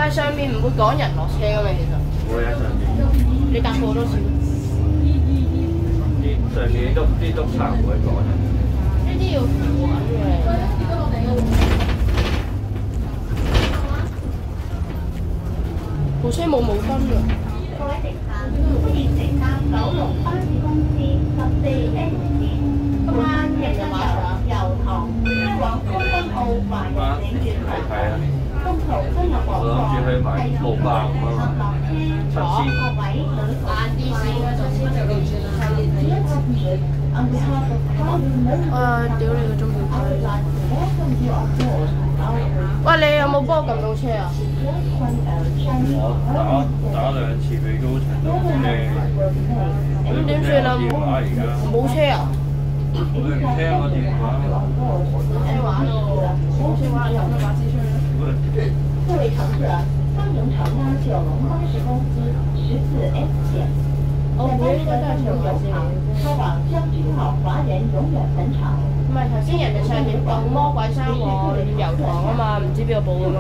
但係上面唔會趕人落車㗎嘛，其實。會喺上面。你搭過多次？上面啲督察唔會趕人。呢啲要付款嘅。部車冇燈㗎。各位乘客，歡迎乘搭九龍巴士公司14S線，今晚嘅新由塘往將軍澳華人領月台，中途進入黃我諗住去買600咁啊嘛，7000。各位旅客，晏啲先啦，就先就記住啦。屌你個鐘表區！喂，你有冇幫我撳到車啊？我打2次俾高層都咁點算啊？冇車啊？佢唔聽我電話。車話咯，冇車話有咩話支出咧？各位乘客，欢迎乘搭九龙巴士公司14S线，在巴士上有油塘，开往将军澳华人永遠墳場。唔係頭先人哋上面報魔鬼山喎，油塘啊嘛，唔知邊個報㗎嘛。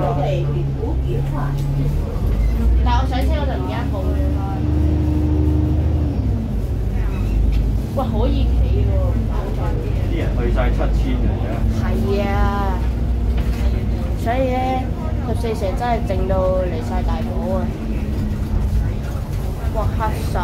但係我上車嗰陣唔記得報嘅。喂，可以企喎，啲人去晒7000嚟嘅。係啊，所以咧14成真係靜到離晒大譜啊！哇，黑晒啊！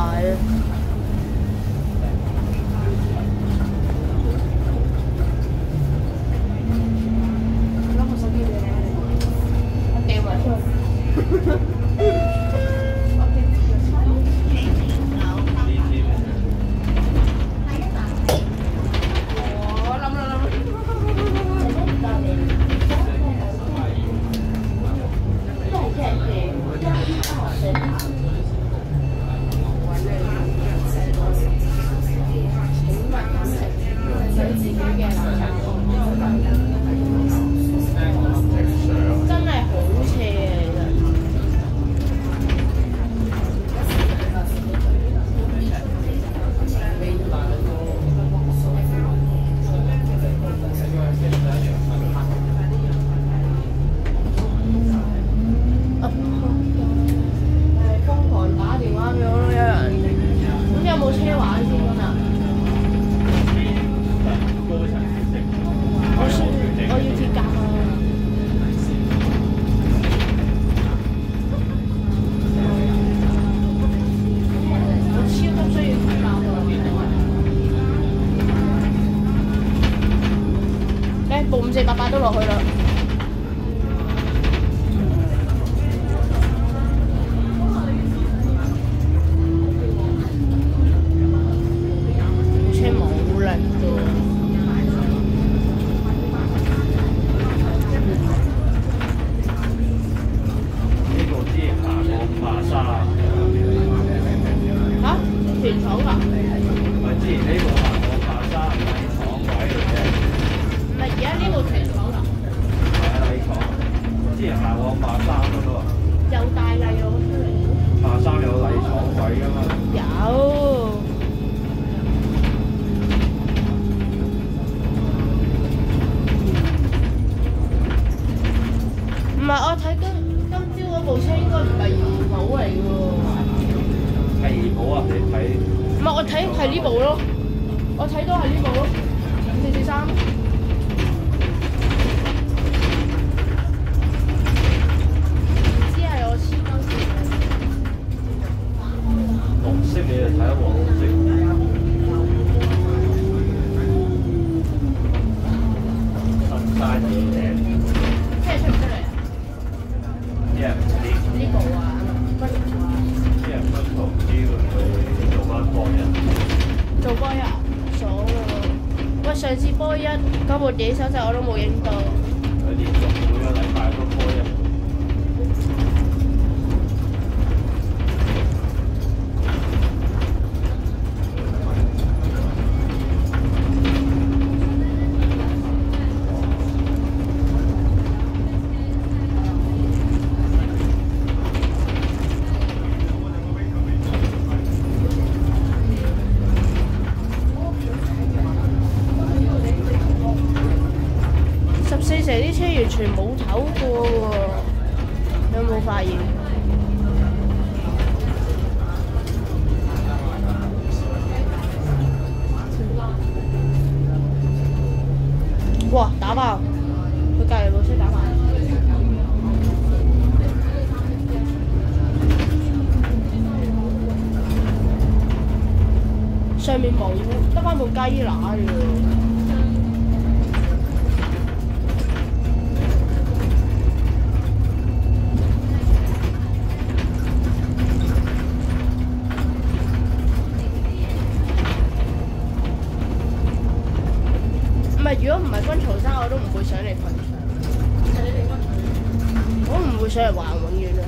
部5488都落去啦。部車冇力㗎。呢個之前行過53。嚇？全廠㗎？唔係之前呢個行過53係廠位嚟嘅。唔係而家呢度全廠㗎。係啊，禮廠。之前行過53嗰個。有大禮攞出嚟。53有禮廠位㗎嘛？有。唔係，我睇今朝嗰部車應該唔係二寶嚟嘅喎。係二寶啊！你睇。唔係，我睇係呢部咯，我睇到係呢部咯，443。知係我黐鳩線。綠色你就睇得黃色。新山野嶺。車出唔出嚟啊？啲人唔知。呢部啊，不如啊。啲人不同知會唔會做翻波人？做波一，爽喎！喂，上次波一嗰部幾手掣我都冇影到。佢連續每個禮拜都波人。14成啲車完全冇唞過喎，有冇發現？哇！打爆！佢隔離老師打爆。上面冇，得翻部雞乸啫喎。唔係，如果唔係軍曹山，我都唔會上嚟噴泉。我唔會上嚟環永遠啊！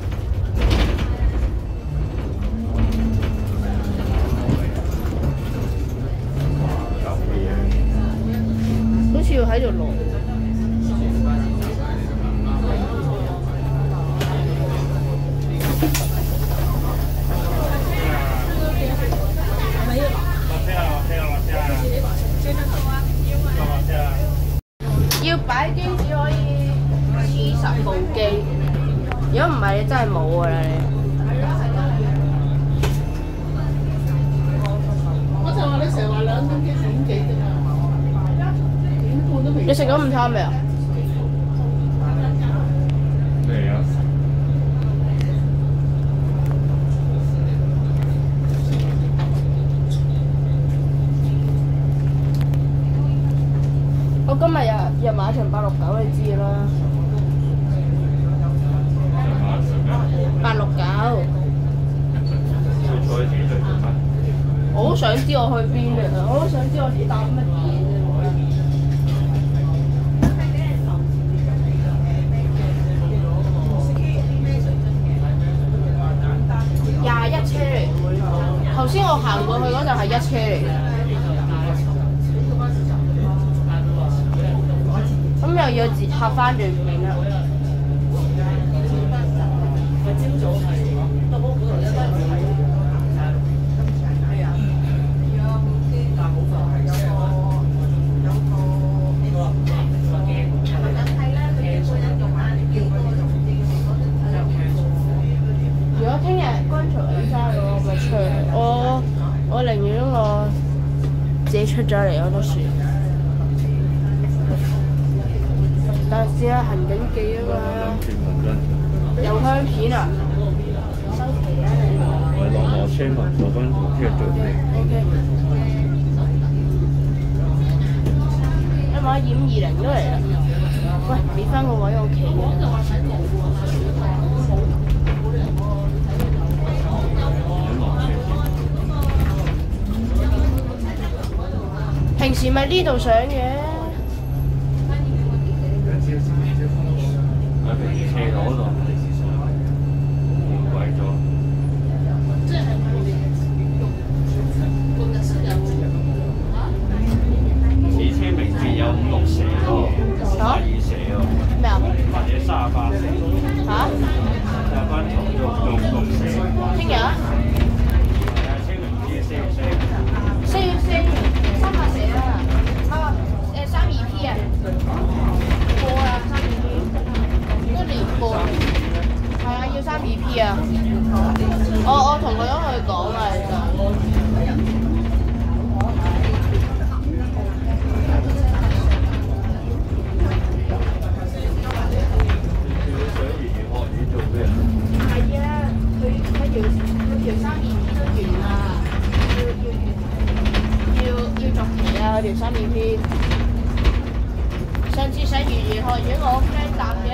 好似要喺度落。要擺機只可以黐10部機，如果唔係你真係冇㗎啦你。我就話你成日話2點幾4點幾啫嘛，點半都未。你食咗午餐未啊？未啊。我今日入馬場869你知啦。869。我好想知我去邊啊！我好想知我自己搭乜嘢啫。21車嚟喎，頭先我行過去嗰陣係1車嚟嘅。咁又要截合翻段片啦。如果聽日軍曹起山嘅話，我咪出去。我寧願我自己出咗嚟我都算。但係試下行緊記啊嘛。有香片啊！收皮啊你！我落車問我軍曹聽日做咩 OK。一晚250都嚟啦！喂，俾翻個位我企嘅。平時咪呢度上嘅。斜路嗰度換鬼咗。此車名節有56蛇咯，32蛇咯。咩啊？或者38蛇。嚇？有軍曹做6蛇。聽日？係啊，清明節4月4。4月4，300蛇啊！啊，32P 啊！過啊，32P。1年半，係啊，要32P 啊！我同佢都去講啊，其實。係啊，佢條32P 都完啦，要續期啊！佢條32P。上次上語言學院我 friend 答嘅。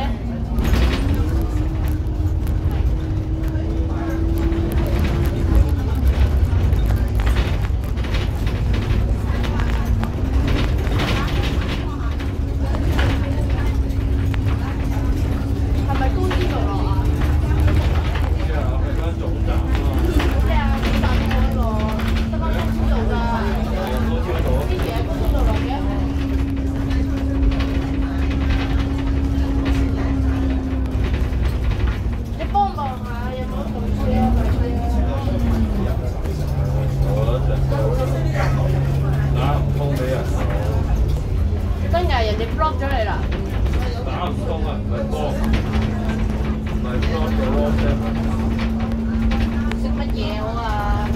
食乜嘢好啊？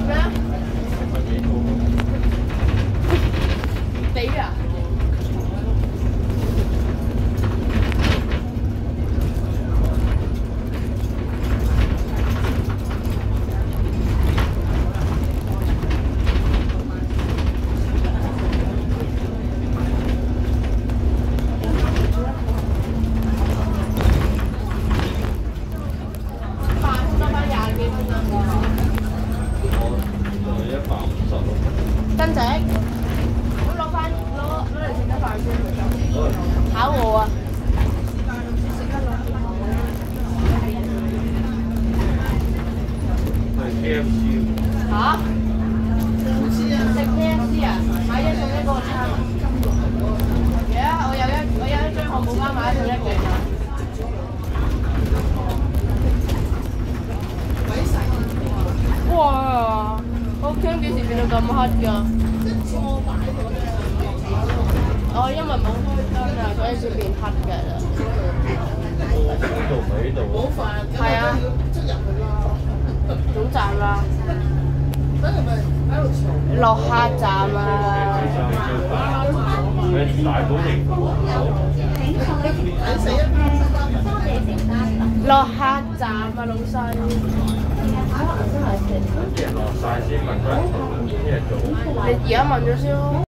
咩啊？你啊？真值，咁攞嚟食得飯先。考我啊！係 KFC。嚇？食 KFC 啊？買一送一個餐。而家我有一張漢堡包買一送一個嘛。哇！我 cam 幾時變到咁黑㗎？我因為冇開燈啊，所以先變黑㗎啦。呢度唔喺度。好快，係啊，出入去啦。總站啦，所以咪喺度嘈。落客站啊！喺大寶營。請坐一班多謝承擔。落客站啊，老細。啲人落晒先問佢，啲人做。你而家問咗先咯。